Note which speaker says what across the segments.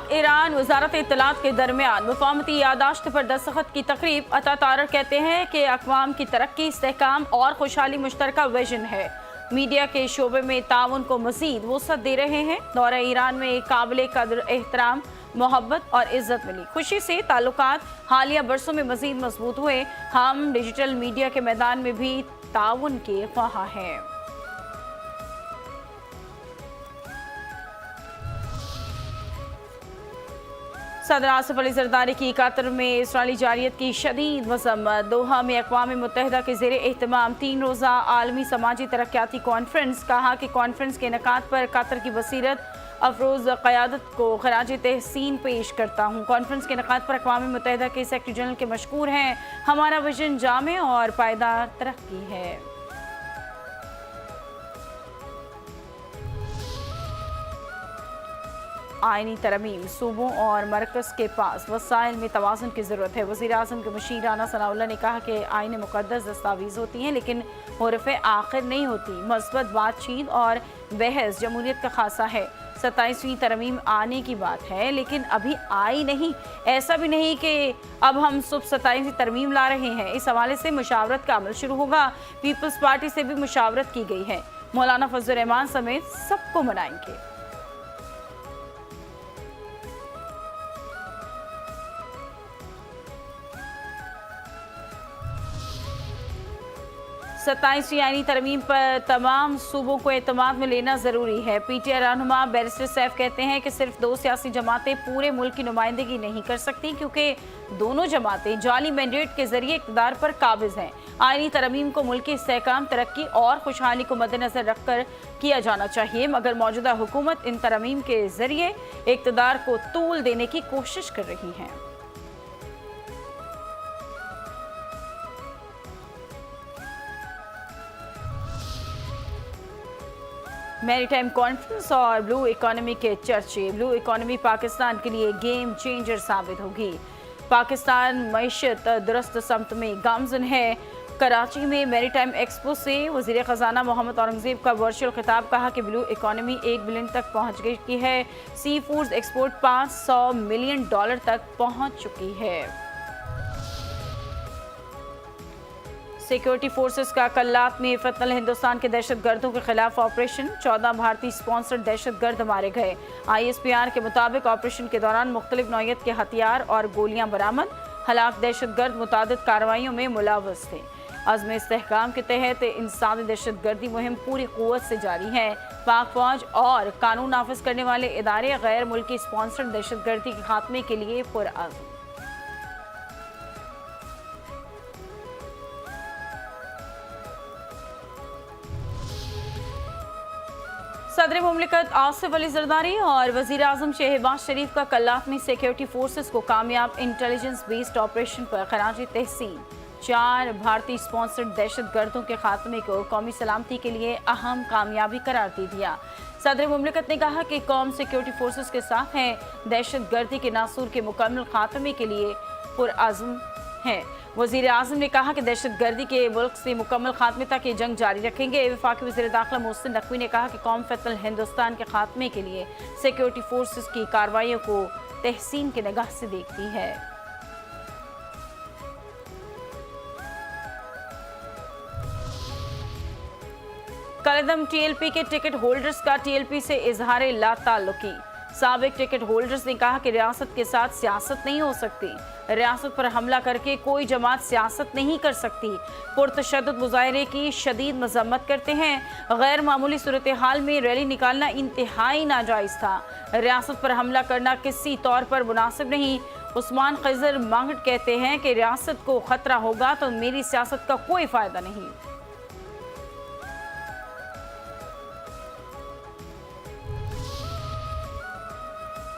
Speaker 1: पाक ईरान वजारत इत्तलात के दरमियान मुफाहमती यादाश्त पर दस्तखत की तकरीब। अता तारर कहते हैं कि अक़वाम की तरक्की, इस्तेहकाम और खुशहाली मुश्तरका विजन है। मीडिया के शोबे में ताउन को मज़ीद वुसअत दे रहे हैं। दौरा ईरान में काबिल कदर एहतराम, मोहब्बत और इज्जत मिली। खुशी से ताल्लुकात हालिया बरसों में मज़ीद मजबूत हुए। हम डिजिटल मीडिया के मैदान में भी ताउन के ख्वाह हैं। सदर आसिफ अली जरदारी की कतर में इसराइली जारियत की शदीद मजम्मत। दोहा में अक़वाम मुत्तहिदा के ज़ेर एहतमाम 3 रोज़ा आलमी समाजी तरक्याती कॉन्फ्रेंस। कहा कि कॉन्फ्रेंस के इनेकाद पर कतर की बसीरत अफरोज़ क़यादत को ख़राज तहसीन पेश करता हूँ। कॉन्फ्रेंस के इनेकाद पर अक़वाम मुत्तहिदा के सेक्रेटरी जनरल के मशकूर हैं। हमारा विजन जामे और पायदार तरक्की है। आइनी तरमीम, सूबों और मरकज़ के पास वसाइल में तवाज़ुन की ज़रूरत है। वज़ीर आज़म के मुशीर राना सनाउल्लाह ने कहा कि आईन मुक़द्दस दस्तावेज़ होती हैं लेकिन हुर्फ़ आखिर नहीं होती। मस्बत बातचीत और बहस जमहूरियत का खासा है। 27वीं तरमीम आने की बात है लेकिन अभी आई नहीं। ऐसा भी नहीं कि अब हम सुबह 27वीं तरमीम ला रहे हैं। इस हवाले से मुशावरत का अमल शुरू होगा। पीपल्स पार्टी से भी मुशावरत की गई है। मौलाना फजल रहमान समेत सबको मनाएंगे। सत्ताईसवीं आईनी तरमीम पर तमाम सूबों को एतमाद में लेना ज़रूरी है। पीटीआई रहनुमा बैरिस्टर सैफ कहते हैं कि सिर्फ 2 सियासी जमातें पूरे मुल्क की नुमाइंदगी नहीं कर सकती क्योंकि दोनों जमातें जाली मैंडेट के जरिए इक़्तिदार पर काबिज हैं। आईनी तरमीम को मुल्क की इस्तेहकाम, तरक्की और खुशहाली को मद्देनज़र रखकर किया जाना चाहिए, मगर मौजूदा हुकूमत इन तरमीम के जरिए इक़्तिदार को तूल देने की कोशिश कर रही है। मैरीटाइम कॉन्फ्रेंस और ब्लू इकोनॉमी के चर्चे। ब्लू इकोनॉमी पाकिस्तान के लिए गेम चेंजर साबित होगी। पाकिस्तान मईशत दुरुस्त समत में गामजन है। कराची में मैरीटाइम एक्सपो से वज़ीर ख़जाना मोहम्मद औरंगज़ेब का वर्चुअल खिताब। कहा कि ब्लू इकोनॉमी 1 बिलियन तक पहुँच गई है। सी फूड्स एक्सपोर्ट $500 मिलियन तक पहुँच चुकी है। सिक्योरिटी फोर्सेस का कल्लात में फतल हिंदुस्तान के दहशतगर्दों के खिलाफ ऑपरेशन। 14 भारतीय स्पॉन्सर्ड दहशतगर्द मारे गए। ISPR के मुताबिक ऑपरेशन के दौरान मुख्तलिफ नौइयत के हथियार और गोलियां बरामद। हलाक दहशतगर्द मुतादिद कार्रवाइयों में मुलव्वस थे। अज़्म इस्तेहकाम के तहत इंसानी दहशतगर्दी मुहिम पूरी क़ुव्वत से जारी है। पाक फौज और कानून नाफिज करने वाले इदारे गैर मुल्की स्पॉन्सर्ड दहशतगर्दी के खात्मे के लिए पुरअज़्म। सदर मुमलिकत आसिफ अली जरदारी और वज़ीर आज़म शहबाज शरीफ का कल्लात में सिक्योरिटी फोर्सेस को कामयाब इंटेलिजेंस बेस्ड ऑपरेशन पर खराज तहसीन। 4 भारतीय स्पॉन्सर्ड दहशतगर्दों के खात्मे को कौमी सलामती के लिए अहम कामयाबी करार दे दिया। सदर मुमलिकत ने कहा कि कौम सिक्योरिटी फोर्सेस के साथ है। दहशतगर्दी के नासूर के मुकम्मल खात्मे के लिए पुरअज़्म है। वज़ीर आज़म ने कहा कि दहशतगर्दी के मुल्क से मुकम्मल खात्मे तक ये जंग जारी रखेंगे। वफाकी वज़ीर दाखिला मोहसिन नकवी ने कहा कि कौम फतल हिंदुस्तान के खात्मे के लिए सिक्योरिटी फोर्सेस की कार्रवाइयों को तहसीन की निगाह से देखती है। कलदम TLP के टिकट होल्डर्स का TLP से इजहार ला ताल्लुकी। साबिक टिकट होल्डर्स ने कहा कि रियासत के साथ सियासत नहीं हो सकती। रियासत पर हमला करके कोई जमात सियासत नहीं कर सकती। पुरतशद्दुद मुजाहरे की शदीद मजम्मत करते हैं। गैर मामूली सूरत हाल में रैली निकालना इंतहाई नाजायज़ था। रियासत पर हमला करना किसी तौर पर मुनासिब नहीं। उस्मान खिज़र मांगट कहते हैं कि रियासत को खतरा होगा तो मेरी सियासत का कोई फ़ायदा नहीं।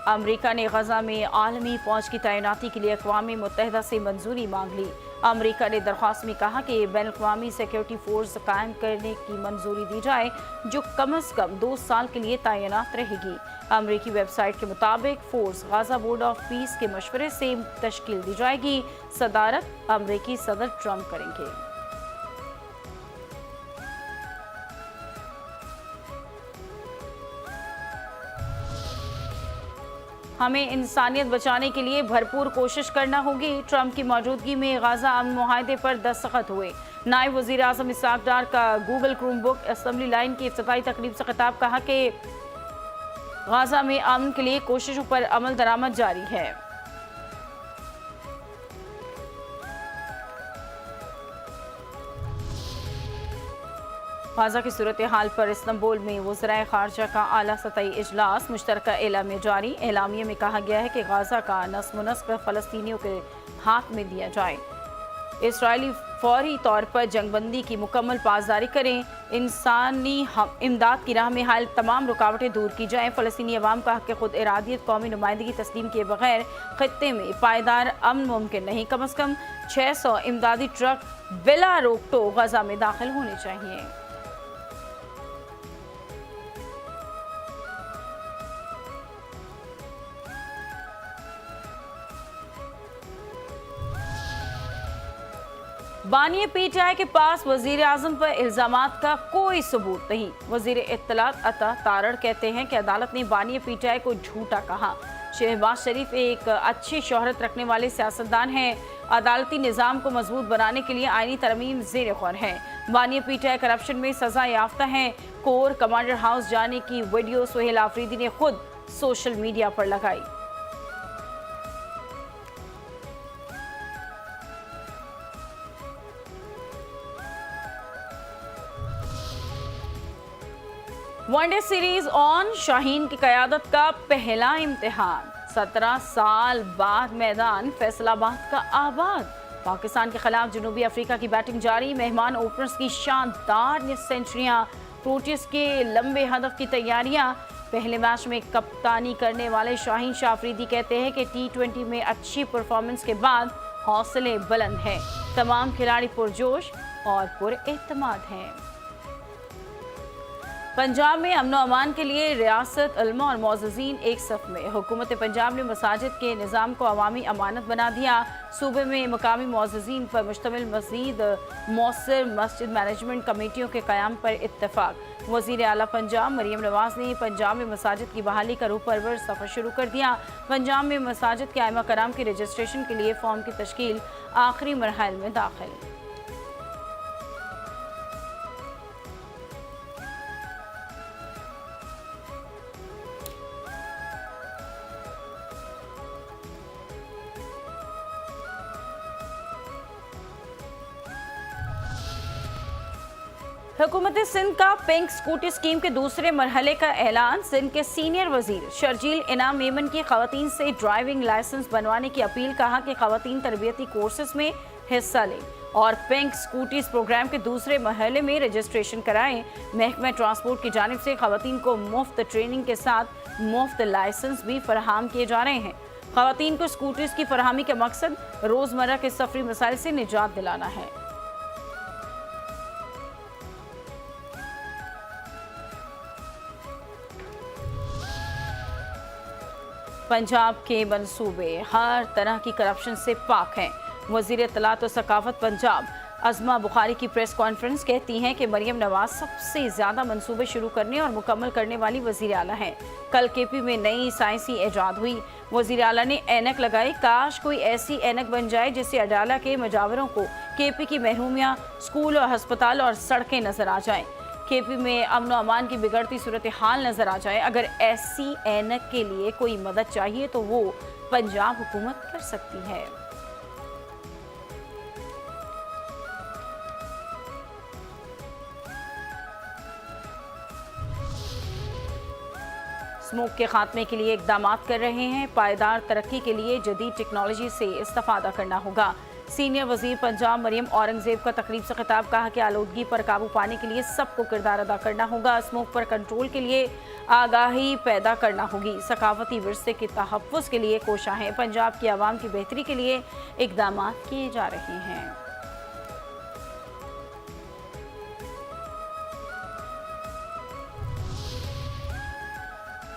Speaker 1: अमरीका ने गजा में आलमी फौज की तैनाती के लिए अक़वाम मुत्तहिदा से मंजूरी मांग ली। अमरीका ने दरख्वास्त में कहा कि बैनुल-अक़वामी सिक्योरिटी फोर्स कायम करने की मंजूरी दी जाए जो कम अज़ कम 2 साल के लिए तैनात रहेगी। अमरीकी वेबसाइट के मुताबिक force Gaza board of peace के मशवरे से तश्कील दी जाएगी। सदारत अमरीकी सदर ट्रंप करेंगे। हमें इंसानियत बचाने के लिए भरपूर कोशिश करना होगी। ट्रंप की मौजूदगी में गाजा अमन मुआहदे पर दस्तखत हुए। नायब वज़ीर आज़म इसहाक डार का गूगल क्रोमबुक असेंबली लाइन की इफ्तिताई तकरीब से खिताब, कहा कि गाजा में अमन के लिए कोशिशों पर अमल दरामद जारी है। गाजा की सूरत हाल पर इस्तांबुल में वज़राए ख़ारजा का आला सतही इजलास, मुश्तरका एलामिया जारी। एलामिया में कहा गया है कि गाजा का नस्म नस्ब फ़लस्तीनियों के हाथ में दिया जाए। इसराइली फौरी तौर पर जंगबंदी की मुकम्मल पासदारी करें। इंसानी इमदाद की राह में हाल तमाम रुकावटें दूर की जाएं। फ़लस्तीनी अवाम का हक़ खुद इरादियत कौमी नुमाइंदगी तस्लीम किए बगैर ख़ित्ते में पायदार अमन मुमकिन नहीं। कम अज़ कम 600 इमदादी ट्रक बिला रोक टोक गाजा में दाखिल होने चाहिए। बानी पीटीआई के पास वजीर आजम पर इल्जामात का कोई सबूत नहीं। वजीर इत्तलात अता तारड़ कहते हैं कि अदालत ने बानी पीटीआई को झूठा कहा। शहबाज शरीफ एक अच्छी शोहरत रखने वाले सियासतदान हैं। अदालती निज़ाम को मजबूत बनाने के लिए आईनी तरमीम ज़ेर गौर है। बानी पीटीआई करप्शन में सजा याफ्ता हैं। कोर कमांडर हाउस जाने की वीडियो सुहेल आफरीदी ने खुद सोशल मीडिया पर लगाई। वनडे सीरीज ऑन, शाहीन की क़यादत का पहला इम्तिहान। 17 साल बाद मैदान फैसलाबाद का आबाद। पाकिस्तान के खिलाफ जनूबी अफ्रीका की बैटिंग जारी। मेहमान ओपनर्स की शानदार सेंचुरियां, प्रोटीज के लंबे हदफ की तैयारियां। पहले मैच में कप्तानी करने वाले शाहीन शाह अफरीदी कहते हैं कि T20 में अच्छी परफॉर्मेंस के बाद हौसले बुलंद हैं। तमाम खिलाड़ी पुरजोश और पुरएतमाद हैं। पंजाब में अमन अमान के लिए रियासत उलमा और मोअज़्ज़िज़ीन एक सफ में। हुकूमत पंजाब ने मसाजिद के निज़ाम को अवामी अमानत बना दिया। सूबे में मकामी मोअज़्ज़िज़ीन पर मुश्तमिल मज़ीद मौसर मस्जिद मैनेजमेंट कमेटियों के क़याम पर इत्तफ़ाक़। वज़ीर आला पंजाब मरीम नवाज़ ने पंजाब में मसाजिद की बहाली का रूपरवर सफ़र शुरू कर दिया। पंजाब में मसाजिद के आइमा कराम के रजिस्ट्रेशन के लिए फ़ॉर्म की तश्कील आखिरी मरहल में दाखिल। हुकूमत सिंध का पिंक स्कूटी स्कीम के दूसरे मरहले का ऐलान। सिंध के सीनियर वजीर शर्जील इनाम मेमन की खवातीन से ड्राइविंग लाइसेंस बनवाने की अपील। कहा कि खवातीन तरबियती कोर्सेज में हिस्सा लें और पिंक स्कूटीज प्रोग्राम के दूसरे मरहले में रजिस्ट्रेशन कराएं। महकमा ट्रांसपोर्ट की जानिब से खवातीन को मुफ्त ट्रेनिंग के साथ मुफ्त लाइसेंस भी फराहम किए जा रहे हैं। खवातीन को स्कूटीज की फराहमी का मकसद रोजमर्रा के सफरी मसाइल से निजात दिलाना है। पंजाब के मंसूबे हर तरह की करप्शन से पाक हैं। वज़ीर इत्तलात और सकाफत पंजाब अज़मा बुखारी की प्रेस कॉन्फ्रेंस कहती हैं कि मरीम नवाज सबसे ज़्यादा मंसूबे शुरू करने और मुकम्मल करने वाली वज़ीर आला हैं। कल केपी में नई साइंसी ईजाद हुई। वज़ीर आला ने ऐनक लगाई। काश कोई ऐसी ऐनक बन जाए जिससे अडाला के मुजावरों को केपी की महरूमियाँ, स्कूल और हस्पताल और सड़कें नजर आ जाएं। केपी में अमन व अमान की बिगड़ती सूरत हाल नजर आ जाए। अगर ऐसी ऐनक के लिए कोई मदद चाहिए तो वो पंजाब हुकूमत कर सकती है। स्मोक के खात्मे के लिए इकदाम कर रहे हैं। पायदार तरक्की के लिए जदीद टेक्नोलॉजी से इस्तेफादा करना होगा। सीनियर वजीर पंजाब मरियम औरंगजेब का तकरीब से खिताब। कहा कि आलूदगी पर काबू पाने के लिए सबको किरदार अदा करना होगा। स्मोक पर कंट्रोल के लिए आगाही पैदा करना होगी। सकाफती विरसे के तहफ़्फ़ुज़ के लिए कोशिशें। पंजाब की आवाम की बेहतरी के लिए इकदाम किए जा रहे हैं।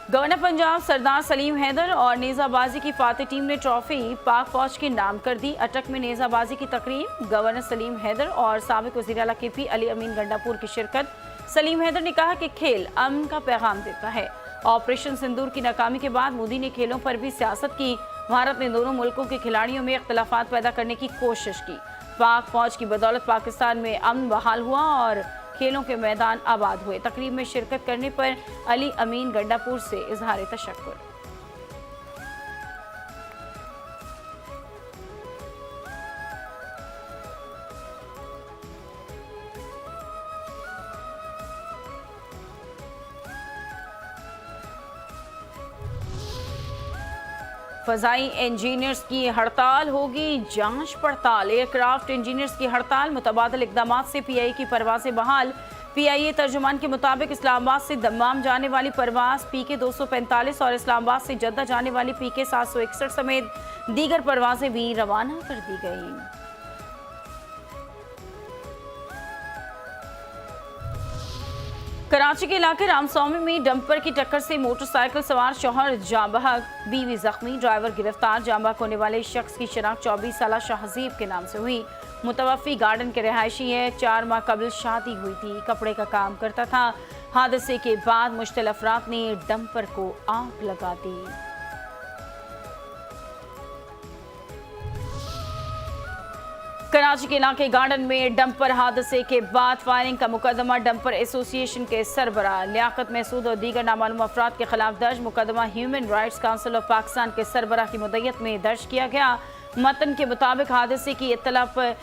Speaker 1: गवर्नर पंजाब सरदार सलीम हैदर और नेज़ाबाजी की फातेह टीम ने ट्रॉफी पाक फौज के नाम कर दी। अटक में नेज़ाबाजी की तकरीब। गवर्नर सलीम हैदर और साबिक वज़ीर आला KP अली अमीन गंडापुर की शिरकत। सलीम हैदर ने कहा कि खेल अमन का पैगाम देता है। ऑपरेशन सिंदूर की नाकामी के बाद मोदी ने खेलों पर भी सियासत की। भारत ने दोनों मुल्कों के खिलाड़ियों में इख्तिलाफात पैदा करने की कोशिश की। पाक फौज की बदौलत पाकिस्तान में अमन बहाल हुआ और खेलों के मैदान आबाद हुए। तकरीब में शिरकत करने पर अली अमीन गंडापुर से इजहार तशक्कुर। फजाई इंजीनियर्स की हड़ताल होगी जांच पड़ताल। एयरक्राफ्ट इंजीनियर्स की हड़ताल, मुतबादल इकदाम से पीआईए की परवाजें बहाल। पीआईए तर्जुमान के मुताबिक इस्लामाबाद से दम्माम जाने वाली परवाज पीके 245 और इस्लामाबाद से जद्दा जाने वाली पीके 761 समेत दीगर परवाजें भी रवाना कर दी गई। कराची के इलाके रामस्वामी में डंपर की टक्कर से मोटरसाइकिल सवार शौहर जाँ बहक, बीवी जख्मी, ड्राइवर गिरफ्तार। जाँ बहक होने वाले शख्स की शनाख्त 24 साला शाहजीब के नाम से हुई। मुतवफ़ी गार्डन के रिहायशी है। 4 माह कबल शादी हुई थी, कपड़े का काम करता था। हादसे के बाद मुश्तल अफराद ने डंपर को आग लगा दी। कराची के इलाके गार्डन में डंपर हादसे के बाद फायरिंग का मुकदमा डंपर एसोसिएशन के सरबराह लियाकत महसूद और दीगर नामालूम अफराद के खिलाफ दर्ज। मुकदमा human rights council of Pakistan के सरबराह की मुद्दत में दर्ज किया गया। मतन के मुताबिक हादसे की इत्तला पर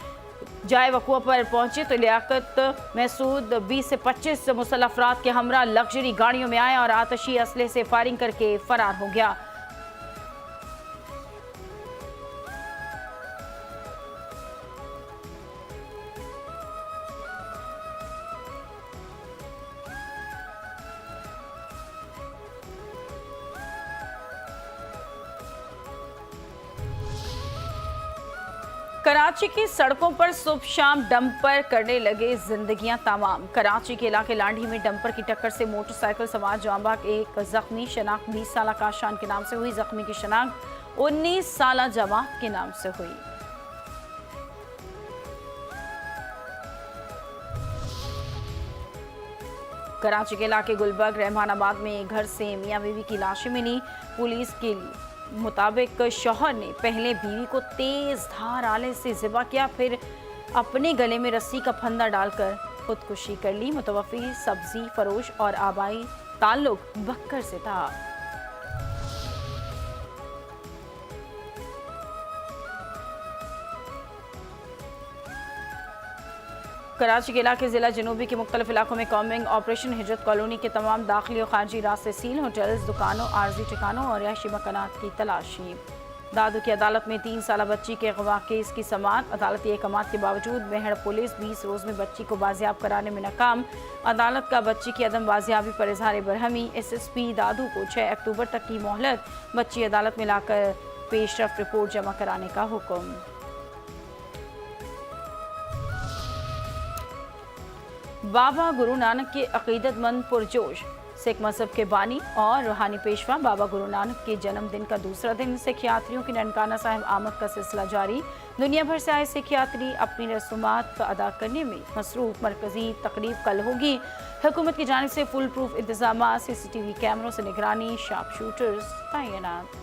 Speaker 1: जाए वक़ुआ पर पहुंचे तो लियाकत महसूद 20 से 25 मुसल्लह अफराद के हमरा लग्जरी गाड़ियों में आया और आतशी असले से फायरिंग करके फरार हो गया। कराची की सड़कों पर सुबह शाम डंपर करने लगे जिंदगियां तमाम। कराची के इलाके लांडी में डंपर की टक्कर से मोटरसाइकिल सवार जांबाग एक जख्मी, शनाख्त 20 साला काशान के नाम से हुई। जख्मी की शनाख्त 19 साला जमात के नाम से हुई। कराची के इलाके गुलबर्ग रहमानाबाद में एक घर से मियां बीवी की लाशें मिली। पुलिस के मुताबिक शौहर ने पहले बीवी को तेज धार आले से ज़िबा किया, फिर अपने गले में रस्सी का फंदा डालकर खुदकुशी कर ली। मुतवफ़ी सब्जी फरोश और आबाई ताल्लुक बक्कर से था। कराची के इलाके ज़िला जनूबी के मुख्तलिफ इलाकों में कॉम्बिंग ऑपरेशन। हिजरत कॉलोनी के तमाम दाखिली और खारजी रास्ते सील। होटल्स, दुकानों, आर्जी ठिकानों और रिहायशी मकानात की तलाशी। दादू की अदालत में 3 साला बच्ची के अगवा केस की समाअत। अदालती अहकामात के बावजूद मेहड़ पुलिस 20 रोज़ में बच्ची को बाजियाब कराने में नाकाम। अदालत का बच्ची की अदम बाजियाबी पर इजहार बरहमी। SSP दादू को 6 अक्टूबर तक की मोहलत। बच्ची अदालत में लाकर पेशरफ रिपोर्ट जमा कराने का हुक्म। बाबा गुरु नानक के अकीदतमंद पुरजोश। सिख मजहब के बानी और रूहानी पेशवा बाबा गुरु नानक के जन्मदिन का दूसरा दिन सिख यात्रियों की ननकाना साहिब आमद का सिलसिला जारी। दुनिया भर से आए सिख यात्री अपनी रसूमात अदा करने में मसरूफ। मरकजी तकरीब कल होगी। हुकूमत की जानिब से फुल प्रूफ इंतजाम, CCTV कैमरों से निगरानी, शार्प शूटर्स तैनात।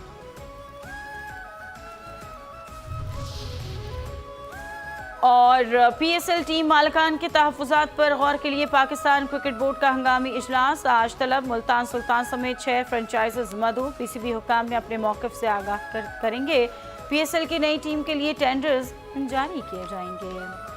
Speaker 1: और PSL टीम मालकान के तहफ़्फ़ुज़ात पर गौर के लिए पाकिस्तान क्रिकेट बोर्ड का हंगामी इजलास आज तलब। मुल्तान सुल्तान समेत 6 फ्रेंचाइजेज मदऊ। PCB हुकाम में अपने मौक़िफ़ से आगाह करेंगे। PSL की नई टीम के लिए टेंडर्स जारी किए जाएंगे।